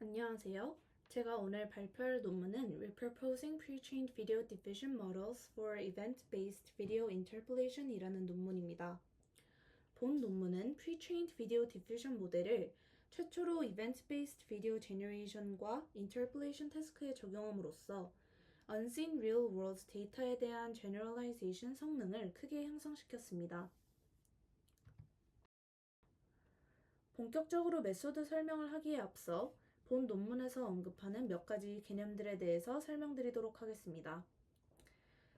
안녕하세요. 제가 오늘 발표할 논문은 Repurposing Pre-trained Video Diffusion Models for Event-Based Video Interpolation 이라는 논문입니다. 본 논문은 Pre-trained Video Diffusion 모델을 최초로 Event-Based Video Generation과 Interpolation 태스크에 적용함으로써 Unseen Real World 데이터에 대한 Generalization 성능을 크게 향상시켰습니다. 본격적으로 메소드 설명을 하기에 앞서 본 논문에서 언급하는 몇 가지 개념들에 대해서 설명드리도록 하겠습니다.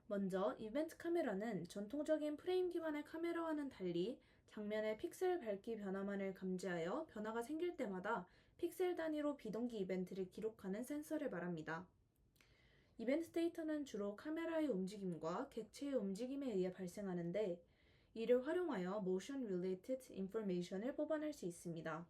먼저 이벤트 카메라는 전통적인 프레임 기반의 카메라와는 달리 장면의 픽셀 밝기 변화만을 감지하여 변화가 생길 때마다 픽셀 단위로 비동기 이벤트를 기록하는 센서를 말합니다. 이벤트 데이터는 주로 카메라의 움직임과 객체의 움직임에 의해 발생하는데 이를 활용하여 Motion Related Information을 뽑아낼 수 있습니다.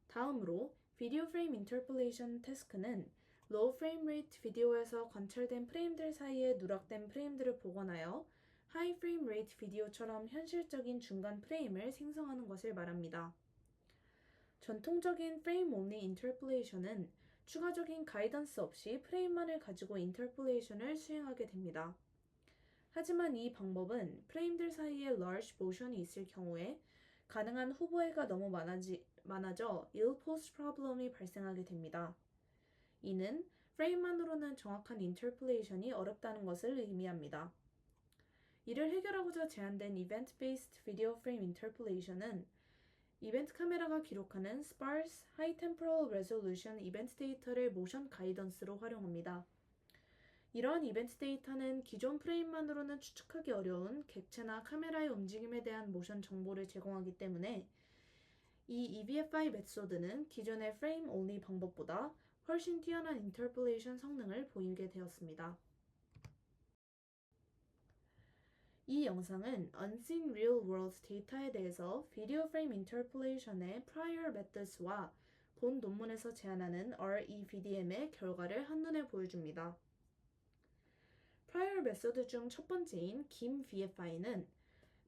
다음으로 비디오 프레임 인터폴레이션 태스크는 로우 프레임 레이트 비디오에서 관찰된 프레임들 사이에 누락된 프레임들을 복원하여 하이 프레임 레이트 비디오처럼 현실적인 중간 프레임을 생성하는 것을 말합니다. 전통적인 프레임 only 인터폴레이션은 추가적인 가이던스 없이 프레임만을 가지고 인터폴레이션을 수행하게 됩니다. 하지만 이 방법은 프레임들 사이에 large motion이 있을 경우에 가능한 후보애가 너무 많아져 ill post problem이 발생하게 됩니다. 이는 프레임만으로는 정확한 인터폴레이션이 어렵다는 것을 의미합니다. 이를 해결하고자 제안된 Event-Based Video Frame Interpolation은 이벤트 카메라가 기록하는 sparse, high temporal resolution 이벤트 데이터를 모션 가이던스로 활용합니다. 이러한 이벤트 데이터는 기존 프레임만으로는 추측하기 어려운 객체나 카메라의 움직임에 대한 모션 정보를 제공하기 때문에 이 EVFI 메소드는 기존의 프레임 only 방법보다 훨씬 뛰어난 인터폴레이션 성능을 보이게 되었습니다. 이 영상은 Unseen Real World 데이터에 대해서 비디오 프레임 인터폴레이션의 prior methods와 본 논문에서 제안하는 REVDM의 결과를 한눈에 보여줍니다. prior 메소드 중 첫 번째인 김 VFI는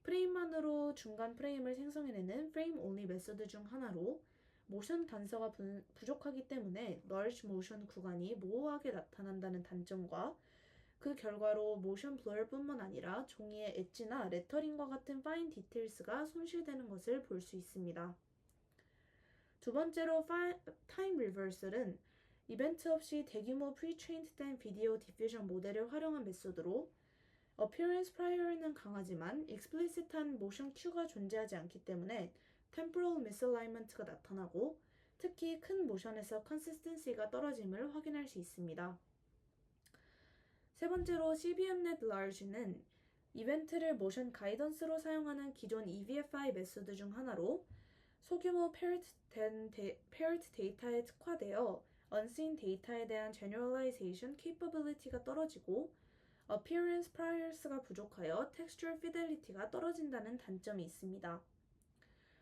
프레임만으로 중간 프레임을 생성해내는 프레임 only 메소드 중 하나로 모션 단서가 부족하기 때문에 large motion 구간이 모호하게 나타난다는 단점과 그 결과로 모션 블러뿐만 아니라 종이의 엣지나 레터링과 같은 fine details가 손실되는 것을 볼 수 있습니다. 두 번째로 time reversal은 이벤트 없이 대규모 pre-trained 된 비디오 디퓨전 모델을 활용한 메소드로 appearance prior는 강하지만 explicit한 motion cue가 존재하지 않기 때문에 temporal misalignment가 나타나고 특히 큰 모션에서 consistency가 떨어짐을 확인할 수 있습니다. 세 번째로 CBMNet Large는 이벤트를 모션 가이던스로 사용하는 기존 EVFI 메소드 중 하나로 소규모 paired 데이터에 특화되어 unseen 데이터에 대한 generalization capability가 떨어지고 appearance priors가 부족하여 textual fidelity가 떨어진다는 단점이 있습니다.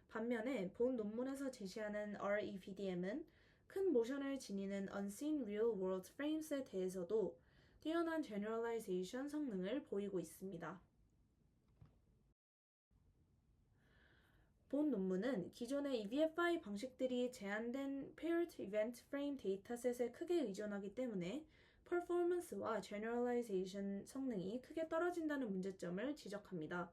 반면에 본 논문에서 제시하는 REVDM은 큰 모션을 지니는 unseen real world frames에 대해서도 뛰어난 generalization 성능을 보이고 있습니다. 본 논문은 기존의 EVFI 방식들이 제한된 paired event frame 데이터셋에 크게 의존하기 때문에 퍼포먼스와 generalization 성능이 크게 떨어진다는 문제점을 지적합니다.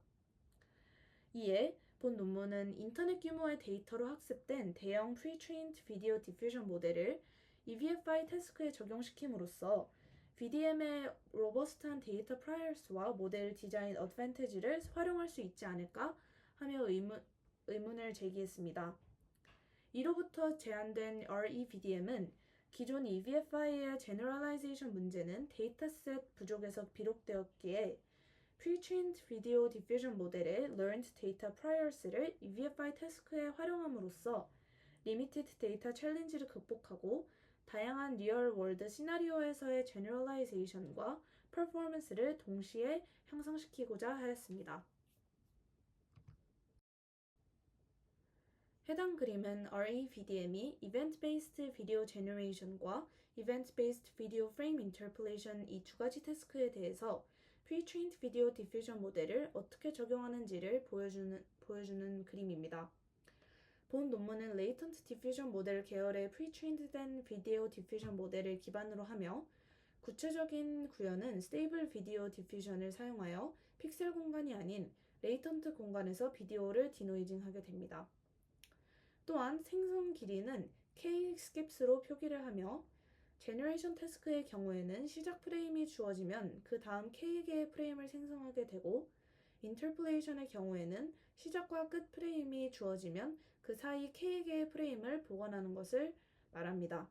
이에 본 논문은 인터넷 규모의 데이터로 학습된 대형 pre-trained video diffusion 모델을 EVFI 태스크에 적용시킴으로써 VDM의 로버스트한 데이터 프라이어스와 모델 디자인 어드밴티지를 활용할 수 있지 않을까 하며 의문을 제기했습니다. 이로부터 제안된 REVDM은 기존 EVFI의 제너럴라이제이션 문제는 데이터셋 부족에서 비롯되었기에 pre-trained video diffusion 모델의 learned data priors를 EVFI 태스크에 활용함으로써 limited data challenge를 극복하고 다양한 리얼 월드 시나리오에서의 제너럴라이제이션과 퍼포먼스를 동시에 향상시키고자 하였습니다. 해당 그림은 REVDM이 Event-Based Video Generation과 Event-Based Video Frame Interpolation 이 두 가지 태스크에 대해서 Pre-trained Video Diffusion 모델을 어떻게 적용하는지를 보여주는 그림입니다. 본 논문은 Latent Diffusion 모델 계열의 pre-trained 비디오 디퓨전 모델을 기반으로 하며 구체적인 구현은 Stable Video Diffusion을 사용하여 픽셀 공간이 아닌 레이턴트 공간에서 비디오를 디노이징하게 됩니다. 또한 생성 길이는 K-skips로 표기를 하며 제너레이션 태스크의 경우에는 시작 프레임이 주어지면 그 다음 K개의 프레임을 생성하게 되고 인터폴레이션의 경우에는 시작과 끝 프레임이 주어지면 그 사이 K개의 프레임을 보관하는 것을 말합니다.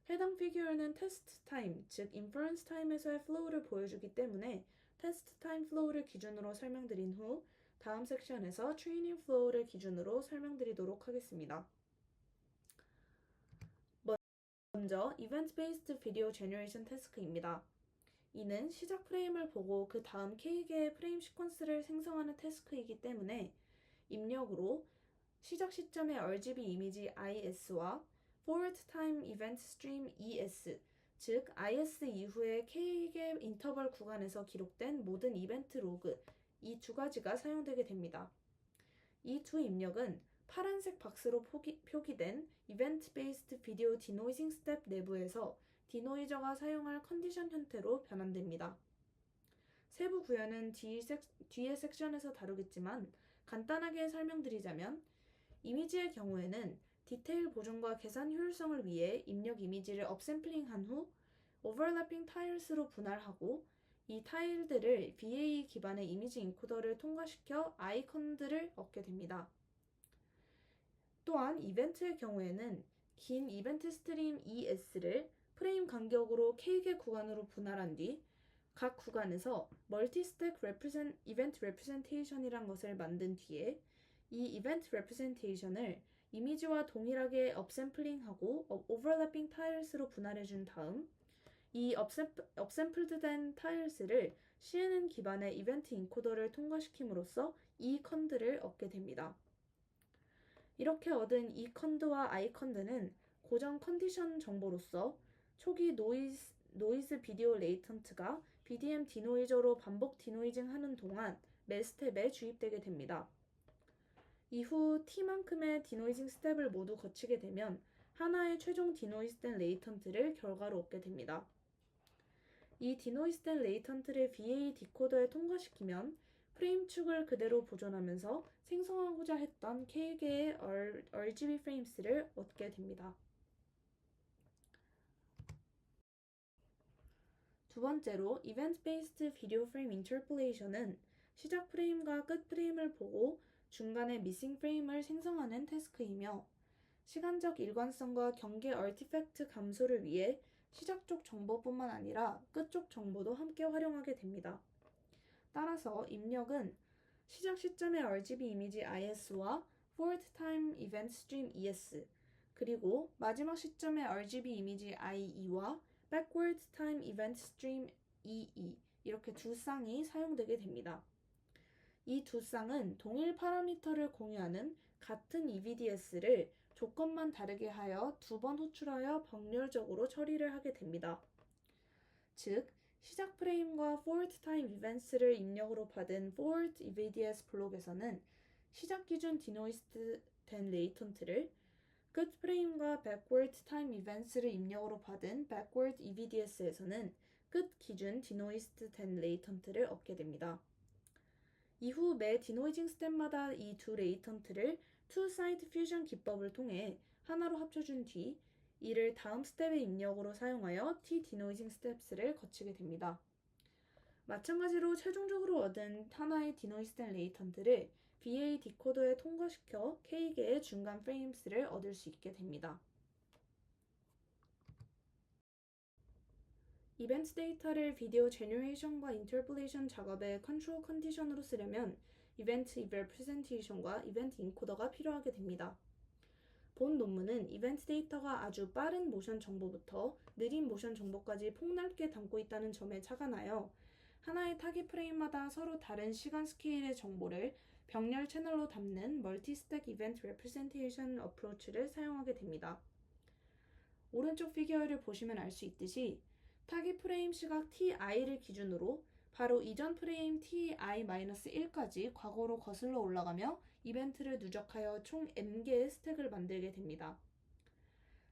해당 피규어는 테스트 타임, 즉 인퍼런스 타임에서의 플로우를 보여주기 때문에 테스트 타임 플로우를 기준으로 설명드린 후 다음 섹션에서 트레이닝 플로우를 기준으로 설명드리도록 하겠습니다. 먼저 Event Based Video Generation 태스크입니다. 이는 시작 프레임을 보고 그 다음 K개의 프레임 시퀀스를 생성하는 태스크이기 때문에 입력으로 시작 시점의 RGB 이미지 IS와 Forward Time Event Stream ES, 즉 IS 이후에 K개 인터벌 구간에서 기록된 모든 이벤트 로그, 이 두 가지가 사용되게 됩니다. 이 두 입력은 파란색 박스로 표기된 Event Based Video Denoising Step 내부에서 디노이저가 사용할 컨디션 형태로 변환됩니다. 세부 구현은 뒤의 섹션에서 다루겠지만 간단하게 설명드리자면 이미지의 경우에는 디테일 보존과 계산 효율성을 위해 입력 이미지를 업샘플링한 후 오버래핑 타일스로 분할하고 이 타일들을 BAE 기반의 이미지 인코더를 통과시켜 아이콘들을 얻게 됩니다. 또한 이벤트의 경우에는 긴 이벤트 스트림 ES를 프레임 간격으로 K개 구간으로 분할한 뒤 각 구간에서 멀티스택 이벤트 레프레젠테이션이란 것을 만든 뒤에 이 이벤트 레프레젠테이션을 이미지와 동일하게 업샘플링하고 오버래핑 타일스로 분할해준 다음 이 업샘플드된 타일스를 CNN 기반의 이벤트 인코더를 통과시킴으로써 이 컨드를 얻게 됩니다. 이렇게 얻은 이 컨드와 아이 컨드는 고정 컨디션 정보로서 초기 노이즈 비디오 레이턴트가 BDM 디노이저로 반복 디노이징 하는 동안 매 스텝에 주입되게 됩니다. 이후 T만큼의 디노이징 스텝을 모두 거치게 되면 하나의 최종 디노이즈된 레이턴트를 결과로 얻게 됩니다. 이 디노이즈된 레이턴트를 BAE 디코더에 통과시키면 프레임 축을 그대로 보존하면서 생성하고자 했던 K개의 RGB 프레임스를 얻게 됩니다. 두 번째로 Event Based Video Frame Interpolation은 시작 프레임과 끝 프레임을 보고 중간에 Missing 프레임을 생성하는 태스크이며 시간적 일관성과 경계 얼티팩트 감소를 위해 시작 쪽 정보뿐만 아니라 끝 쪽 정보도 함께 활용하게 됩니다. 따라서 입력은 시작 시점의 RGB 이미지 IS와 Forward Time Event Stream ES, 그리고 마지막 시점의 RGB 이미지 IE와 Backward Time Event Stream EE, 이렇게 두 쌍이 사용되게 됩니다. 이 두 쌍은 동일 파라미터를 공유하는 같은 EVDS를 조건만 다르게 하여 두 번 호출하여 병렬적으로 처리를 하게 됩니다. 즉, 시작 프레임과 Forward Time Events를 입력으로 받은 Forward EVDS 블록에서는 시작 기준 디노이스드 된 레이턴트를, 끝 프레임과 Backward Time Events를 입력으로 받은 Backward EVDS에서는 끝 기준 디노이스드 된 레이턴트를 얻게 됩니다. 이후 매 디노이징 스텝마다 이 두 레이턴트를 투-사이드 퓨전 기법을 통해 하나로 합쳐준 뒤 이를 다음 스텝의 입력으로 사용하여 T-디노이징 스텝스를 거치게 됩니다. 마찬가지로 최종적으로 얻은 하나의 디노이스된 레이턴트를 BA 디코더에 통과시켜 K개의 중간 프레임스를 얻을 수 있게 됩니다. 이벤트 데이터를 비디오 제너레이션과 인터폴레이션 작업의 컨트롤 컨디션으로 쓰려면 이벤트 레프레젠테이션과 이벤트 인코더가 필요하게 됩니다. 본 논문은 이벤트 데이터가 아주 빠른 모션 정보부터 느린 모션 정보까지 폭넓게 담고 있다는 점에 착안하여 하나의 타깃 프레임마다 서로 다른 시간 스케일의 정보를 병렬 채널로 담는 멀티스택 이벤트 레프레젠테이션 어프로치를 사용하게 됩니다. 오른쪽 피규어를 보시면 알 수 있듯이 타깃 프레임 시각 TI를 기준으로 바로 이전 프레임 TI-1까지 과거로 거슬러 올라가며 이벤트를 누적하여 총 n개의 스택을 만들게 됩니다.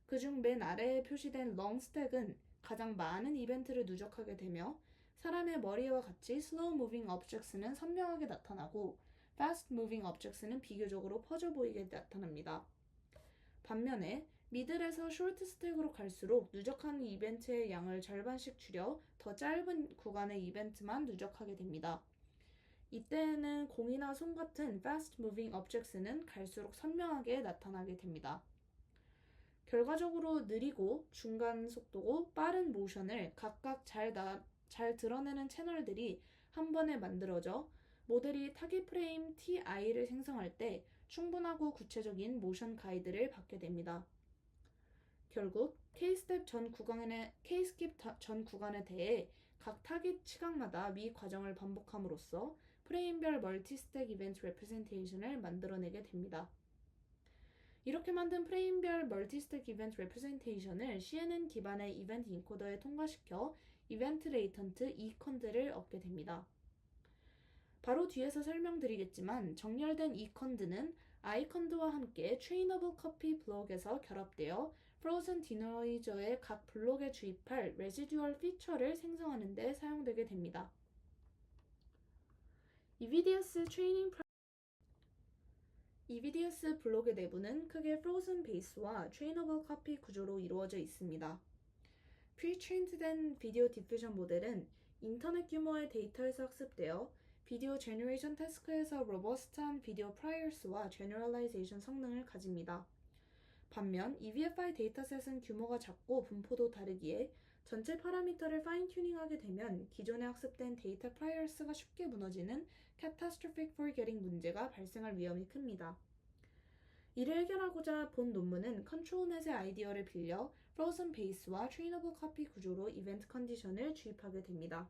그중 맨 아래에 표시된 long 스택은 가장 많은 이벤트를 누적하게 되며 사람의 머리와 같이 slow moving objects는 선명하게 나타나고 fast moving objects는 비교적으로 퍼져 보이게 나타납니다. 반면에 미들에서 short 스택으로 갈수록 누적하는 이벤트의 양을 절반씩 줄여 더 짧은 구간의 이벤트만 누적하게 됩니다. 이때에는 공이나 손 같은 fast moving objects는 갈수록 선명하게 나타나게 됩니다. 결과적으로 느리고 중간 속도고 빠른 모션을 각각 잘 드러내는 채널들이 한 번에 만들어져 모델이 타깃 프레임 TI를 생성할 때 충분하고 구체적인 모션 가이드를 받게 됩니다. 결국 K-스텝 전 K-스킵 전 구간에 대해 각 타깃 시각마다 위 과정을 반복함으로써 프레임별 멀티 스택 이벤트 레프레젠테이션을 만들어내게 됩니다. 이렇게 만든 프레임별 멀티 스택 이벤트 레프레젠테이션을 CNN 기반의 이벤트 인코더에 통과시켜 이벤트 레이턴트 이컨드를 얻게 됩니다. 바로 뒤에서 설명드리겠지만 정렬된 이컨드는 아이컨드와 함께 트레이너블 커피 블록에서 결합되어 프로즌 디노이저의 각 블록에 주입할 레지듀얼 피처를 생성하는 데 사용되게 됩니다. 이비디어스 블록의 내부는 크게 프로즌 베이스와 트레이너블 커피 구조로 이루어져 있습니다. 프리트레인드된 비디오 디퓨전 모델은 인터넷 규모의 데이터에서 학습되어 비디오 제너레이션 태스크에서 로버스트한 비디오 프라이어스와 제너럴라이제이션 성능을 가집니다. 반면 EVFI 데이터셋은 규모가 작고 분포도 다르기에 전체 파라미터를 파인 튜닝하게 되면 기존에 학습된 데이터 프라이어스가 쉽게 무너지는 catastrophic forgetting 문제가 발생할 위험이 큽니다. 이를 해결하고자 본 논문은 컨트롤넷의 아이디어를 빌려 프로즌 베이스와 트레이너블 커피 구조로 이벤트 컨디션을 주입하게 됩니다.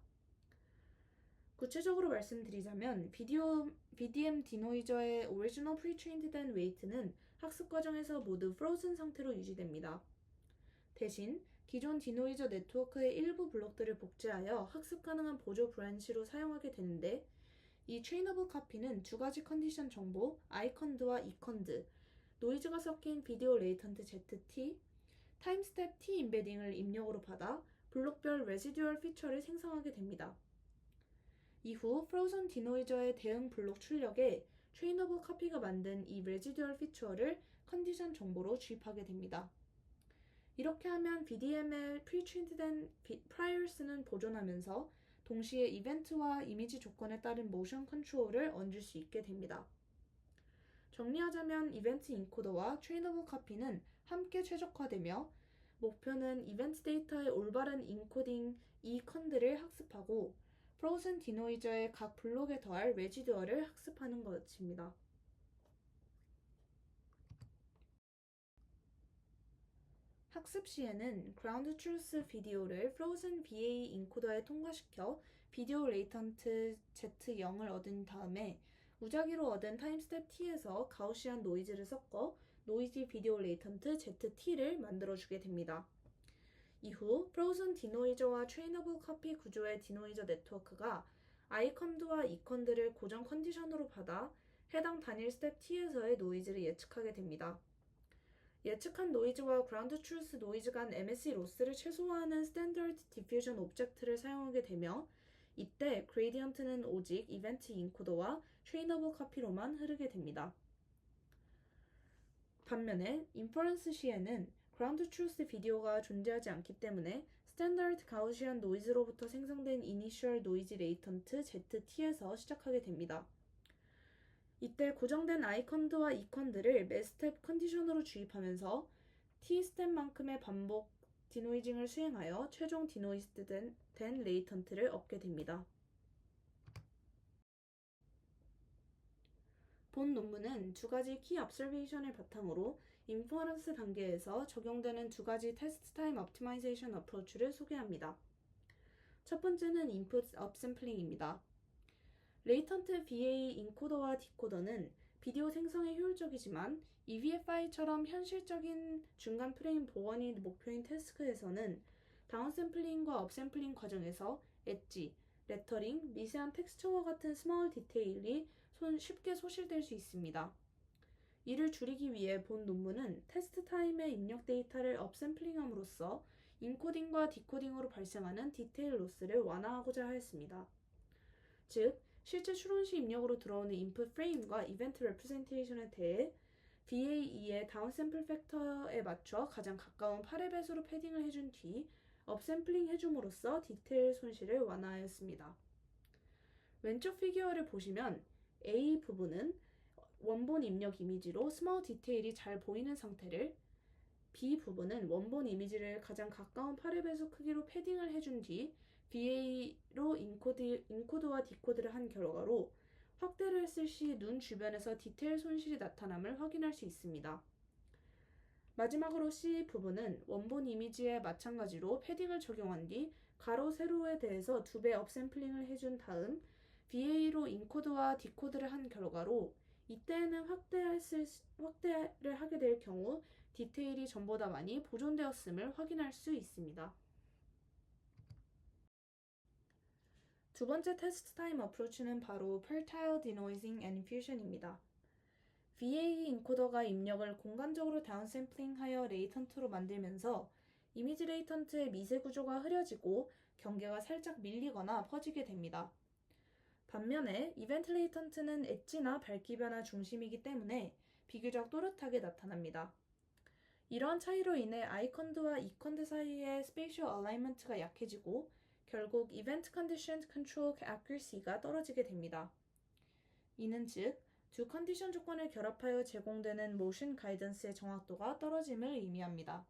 구체적으로 말씀드리자면 BDM 디노이저의 오리지널 프리트레인드된 웨이트는 학습 과정에서 모두 프로즌 상태로 유지됩니다. 대신 기존 디노이저 네트워크의 일부 블록들을 복제하여 학습 가능한 보조 브랜치로 사용하게 되는데 이 트레이너블 커피는 두 가지 컨디션 정보, 아이컨드와 이컨드, 노이즈가 섞인 비디오 레이턴트 ZT, 타임스텝 T 임베딩을 입력으로 받아 블록별 레지듀얼 피처를 생성하게 됩니다. 이후 프로즌 디노이저의 대응 블록 출력에 트레이너블 커피가 만든 이 레지듀얼 피처를 컨디션 정보로 주입하게 됩니다. 이렇게 하면 BDM의 프리트레인드된 프라이어스는 보존하면서 동시에 이벤트와 이미지 조건에 따른 모션 컨트롤을 얹을 수 있게 됩니다. 정리하자면 이벤트 인코더와 트레이너블 커피는 함께 최적화되며 목표는 이벤트 데이터의 올바른 인코딩 이컨드를 학습하고 프로즌 디노이저의 각 블록에 더할 레지듀얼을 학습하는 것입니다. 학습 시에는 그라운드 트루스 비디오를 프로즌 BA 인코더에 통과시켜 비디오 레이턴트 Z0을 얻은 다음에 무작위로 얻은 타임스텝 T에서 가우시안 노이즈를 섞어 노이지 비디오 레이턴트 ZT를 만들어주게 됩니다. 이후 프로즌 디노이저와 트레이너블 커피 구조의 디노이저 네트워크가 아이컨드와 이컨드를 고정 컨디션으로 받아 해당 단일 스텝 T에서의 노이즈를 예측하게 됩니다. 예측한 노이즈와 그라운드 트루스 노이즈 간 MSE 로스를 최소화하는 스탠더드 디퓨전 오브젝트를 사용하게 되며 이때 그레디언트는 오직 이벤트 인코더와 트레이너블 커피로만 흐르게 됩니다. 반면에 인퍼런스 시에는 그라운드 트루스 비디오가 존재하지 않기 때문에 스탠더드 가우시안 노이즈로부터 생성된 이니셜 노이즈 레이턴트 ZT에서 시작하게 됩니다. 이때 고정된 아이컨드와 이컨드를 매 스텝 컨디션으로 주입하면서 T 스텝만큼의 반복 디노이징을 수행하여 최종 디노이즈드 된 레이턴트를 얻게 됩니다. 본 논문은 두 가지 키 observation을 바탕으로 인퍼런스 단계에서 적용되는 두 가지 테스트 타임 옵티마이제이션 어프로치를 소개합니다. 첫 번째는 인풋 업샘플링입니다. 레이턴트 BA 인코더와 디코더는 비디오 생성에 효율적이지만 EVFI처럼 현실적인 중간 프레임 복원이 목표인 태스크에서는 다운샘플링과 업샘플링 과정에서 엣지, 레터링, 미세한 텍스처와 같은 스몰 디테일이 쉽게 소실될 수 있습니다. 이를 줄이기 위해 본 논문은 테스트 타임의 입력 데이터를 업샘플링함으로써 인코딩과 디코딩으로 발생하는 디테일 로스를 완화하고자 하였습니다. 즉, 실제 추론 시 입력으로 들어오는 인풋 프레임과 이벤트 레프레젠테이션에 대해 VAE의 다운샘플 팩터에 맞춰 가장 가까운 8의 배수로 패딩을 해준 뒤 업샘플링 해줌으로써 디테일 손실을 완화하였습니다. 왼쪽 피규어를 보시면 A 부분은 원본 입력 이미지로 스몰 디테일이 잘 보이는 상태를, B 부분은 원본 이미지를 가장 가까운 8의 배수 크기로 패딩을 해준 뒤 VA로 인코드와 디코드를 한 결과로 확대를 했을 시 눈 주변에서 디테일 손실이 나타남을 확인할 수 있습니다. 마지막으로 C 부분은 원본 이미지에 마찬가지로 패딩을 적용한 뒤 가로, 세로에 대해서 2배 업샘플링을 해준 다음 VA로 인코드와 디코드를 한 결과로 이때에는 확대를 하게 될 경우 디테일이 전보다 많이 보존되었음을 확인할 수 있습니다. 두 번째 테스트 타임 어프로치는 바로 Fertile Denoising and Fusion입니다. VAE 인코더가 입력을 공간적으로 다운샘플링하여 레이턴트로 만들면서 이미지 레이턴트의 미세 구조가 흐려지고 경계가 살짝 밀리거나 퍼지게 됩니다. 반면에 이벤트 레이턴트는 엣지나 밝기 변화 중심이기 때문에 비교적 또렷하게 나타납니다. 이러한 차이로 인해 아이컨드와 이컨드 사이의 스페이셜 얼라이먼트가 약해지고 결국 이벤트 컨디션 컨트롤 애큐러시가 떨어지게 됩니다. 이는 즉, 두 컨디션 조건을 결합하여 제공되는 모션 가이던스의 정확도가 떨어짐을 의미합니다.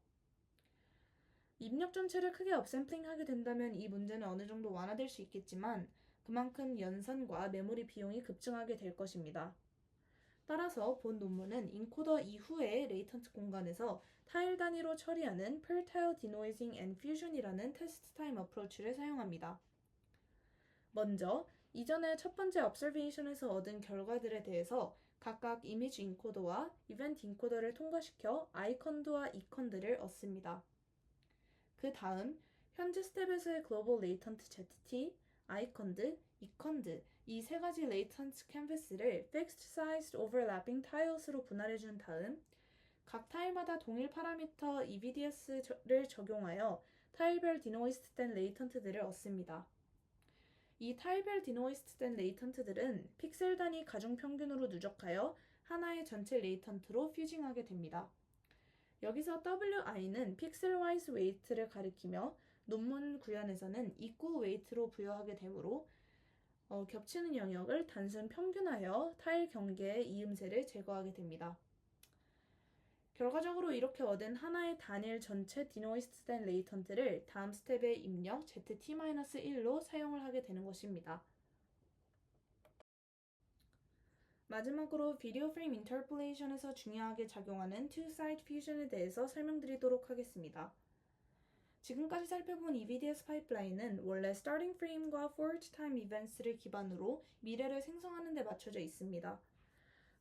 입력 전체를 크게 업샘플링하게 된다면 이 문제는 어느 정도 완화될 수 있겠지만 그만큼 연산과 메모리 비용이 급증하게 될 것입니다. 따라서 본 논문은 인코더 이후의 레이턴트 공간에서 타일 단위로 처리하는 Fertile Denoising and Fusion이라는 테스트 타임 어프로치를 사용합니다. 먼저 이전의 첫 번째 observation에서 얻은 결과들에 대해서 각각 이미지 인코더와 이벤트 인코더를 통과시켜 아이컨드와 이컨드를 얻습니다. 그 다음 현재 스텝에서의 글로벌 레이턴트 ZT, 아이컨드, 이컨드 이 세 가지 레이턴트 캔버스를 Fixed Sized Overlapping Tiles로 분할해 준 다음 각 타일마다 동일 파라미터 EVDS를 적용하여 타일별 디노이스트된 레이턴트들을 얻습니다. 이 타일별 디노이스트된 레이턴트들은 픽셀 단위 가중 평균으로 누적하여 하나의 전체 레이턴트로 퓨징하게 됩니다. 여기서 WI는 픽셀 와이즈 웨이트를 가리키며 논문 구현에서는 equal weight로 부여하게 되므로 겹치는 영역을 단순 평균하여 타일 경계의 이음새를 제거하게 됩니다. 결과적으로 이렇게 얻은 하나의 단일 전체 디노이스트된 레이턴트를 다음 스텝의 입력 ZT-1로 사용을 하게 되는 것입니다. 마지막으로 비디오 프레임 인터폴레이션에서 중요하게 작용하는 two-side fusion에 대해서 설명드리도록 하겠습니다. 지금까지 살펴본 EVDS 파이프라인은 원래 starting frame과 forward time events를 기반으로 미래를 생성하는 데 맞춰져 있습니다.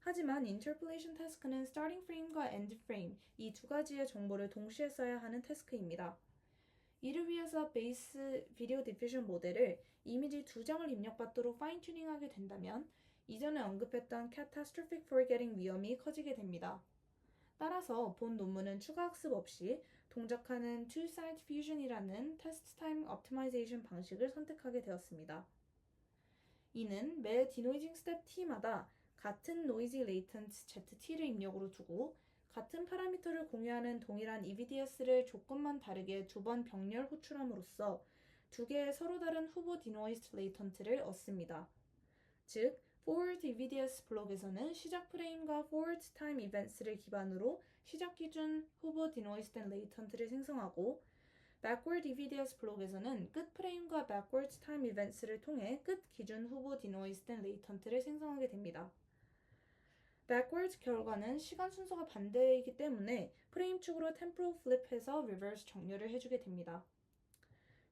하지만 interpolation 태스크는 starting frame과 end frame 이 두 가지의 정보를 동시에 써야 하는 태스크입니다. 이를 위해서 베이스 비디오 디퓨전 모델을 이미지 2장을 입력받도록 파인 튜닝하게 된다면 이전에 언급했던 catastrophic forgetting 위험이 커지게 됩니다. 따라서 본 논문은 추가 학습 없이 동작하는 two-side fusion이라는 test time optimization 방식을 선택하게 되었습니다. 이는 매 디노이징 스텝 t마다 같은 noisy latent ZT를 입력으로 두고 같은 파라미터를 공유하는 동일한 EVDS를 조건만 다르게 두 번 병렬 호출함으로써 두 개의 서로 다른 후보 denoised latent를 얻습니다. 즉, forward EVDS 블록에서는 시작 프레임과 forward time events를 기반으로 시작 기준 후보 denoised latent를 생성하고 backward EVDS 블록에서는 끝 프레임과 backward time events를 통해 끝 기준 후보 denoised latent를 생성하게 됩니다. backward 결과는 시간 순서가 반대이기 때문에 프레임 축으로 temporal flip해서 reverse 정렬을 해주게 됩니다.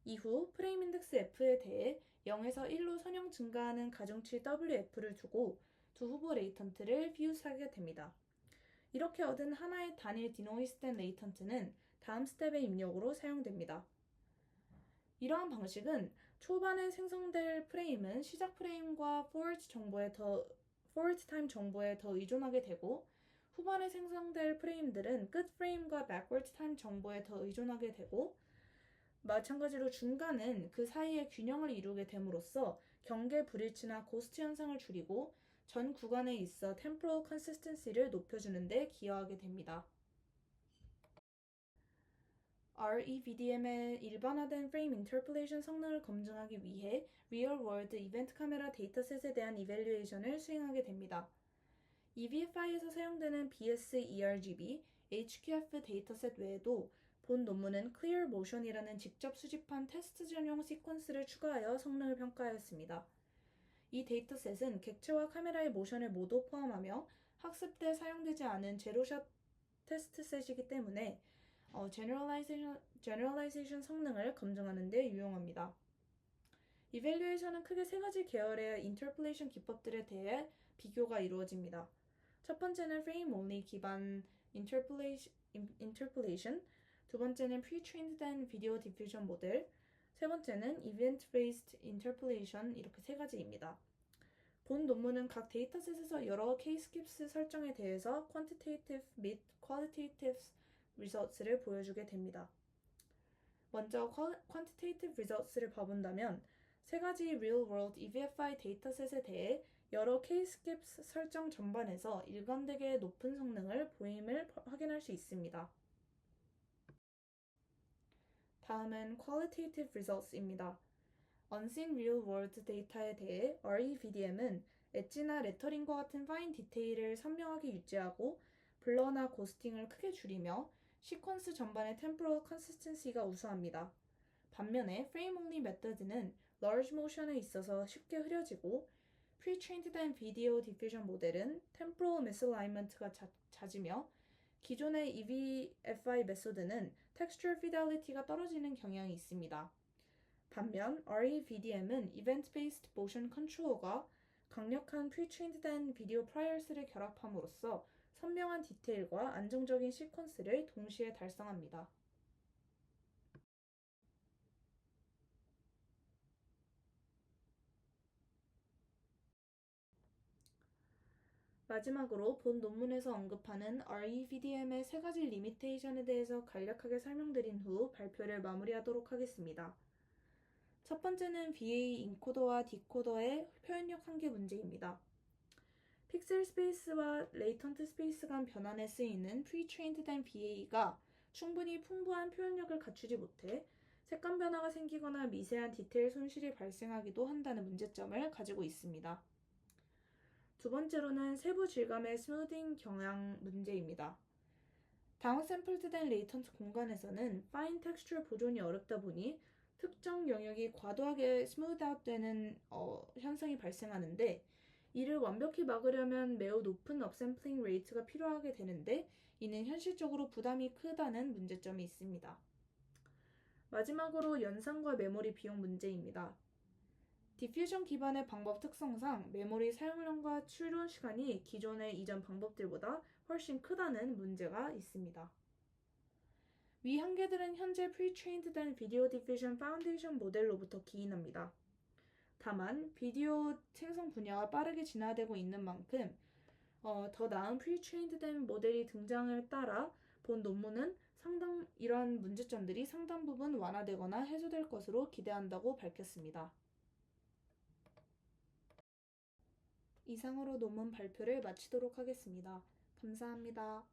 이후 프레임 인덱스 F에 대해 0에서 1로 선형 증가하는 가중치 WF를 두고 두 후보 레이턴트를 퓨즈하게 됩니다. 이렇게 얻은 하나의 단일 디노이스된 레이턴트는 다음 스텝의 입력으로 사용됩니다. 이러한 방식은 초반에 생성될 프레임은 시작 프레임과 forward 정보에 더 forward time 정보에 더 의존하게 되고 후반에 생성될 프레임들은 끝 프레임과 backward time 정보에 더 의존하게 되고 마찬가지로 중간은 그 사이의 균형을 이루게 됨으로써 경계 불일치나 고스트 현상을 줄이고 전 구간에 있어 temporal consistency를 높여주는 데 기여하게 됩니다. REVDM의 일반화된 프레임 인터폴레이션 성능을 검증하기 위해 리얼 월드 이벤트 카메라 데이터셋에 대한 이밸류에이션을 수행하게 됩니다. EVFI에서 사용되는 BS-ERGB, HQF 데이터셋 외에도 본 논문은 Clear Motion이라는 직접 수집한 테스트 전용 시퀀스를 추가하여 성능을 평가하였습니다. 이 데이터셋은 객체와 카메라의 모션을 모두 포함하며 학습 때 사용되지 않은 제로샷 테스트셋이기 때문에 제너럴라이제이션 성능을 검증하는 데 유용합니다. 이밸류에이션은 크게 세 가지 계열의 인터폴레이션 기법들에 대해 비교가 이루어집니다. 첫 번째는 frame only 기반 interpolation, 두 번째는 pre-trained 된 video diffusion 모델, 세 번째는 event-based interpolation 이렇게 세 가지입니다. 본 논문은 각 데이터셋에서 여러 K-skips 설정에 대해서 quantitative 및 qualitative results를 보여주게 됩니다. 먼저 quantitative results를 봐본다면 세 가지 real-world EVFI 데이터셋에 대해 여러 K-skips 설정 전반에서 일관되게 높은 성능을 보임을 확인할 수 있습니다. 다음은 qualitative results입니다. unseen real-world 데이터에 대해 REVDM은 엣지나 레터링과 같은 파인 디테일을 선명하게 유지하고 블러나 고스팅을 크게 줄이며 시퀀스 전반의 temporal consistency가 우수합니다. 반면에 frame only 메서드는 large motion에 있어서 쉽게 흐려지고 pre-trained 된 video diffusion 모델은 temporal misalignment가 잦으며 기존의 EVFI 메소드는 texture fidelity가 떨어지는 경향이 있습니다. 반면 REVDM은 event-based motion control과 강력한 pre-trained 된 video priors를 결합함으로써 선명한 디테일과 안정적인 시퀀스를 동시에 달성합니다. 마지막으로 본 논문에서 언급하는 REVDM의 세 가지 리미테이션에 대해서 간략하게 설명드린 후 발표를 마무리하도록 하겠습니다. 첫 번째는 BA 인코더와 디코더의 표현력 한계 문제입니다. 픽셀 스페이스와 레이턴트 스페이스 간 변환에 쓰이는 pre-trained 된 BA가 충분히 풍부한 표현력을 갖추지 못해 색감 변화가 생기거나 미세한 디테일 손실이 발생하기도 한다는 문제점을 가지고 있습니다. 두 번째로는 세부 질감의 스무딩 경향 문제입니다. 다운샘플드된 레이턴트 공간에서는 파인 텍스처 보존이 어렵다 보니 특정 영역이 과도하게 스무드 아웃되는 현상이 발생하는데 이를 완벽히 막으려면 매우 높은 업샘플링 레이트가 필요하게 되는데 이는 현실적으로 부담이 크다는 문제점이 있습니다. 마지막으로 연산과 메모리 비용 문제입니다. 디퓨전 기반의 방법 특성상 메모리 사용량과 추론 시간이 기존의 이전 방법들보다 훨씬 크다는 문제가 있습니다. 위 한계들은 현재 pre-trained 된 비디오 디퓨전 파운데이션 모델로부터 기인합니다. 다만 비디오 생성 분야가 빠르게 진화되고 있는 만큼 더 나은 pre-trained 된 모델이 등장을 따라 본 논문은 이런 문제점들이 상당 부분 완화되거나 해소될 것으로 기대한다고 밝혔습니다. 이상으로 논문 발표를 마치도록 하겠습니다. 감사합니다.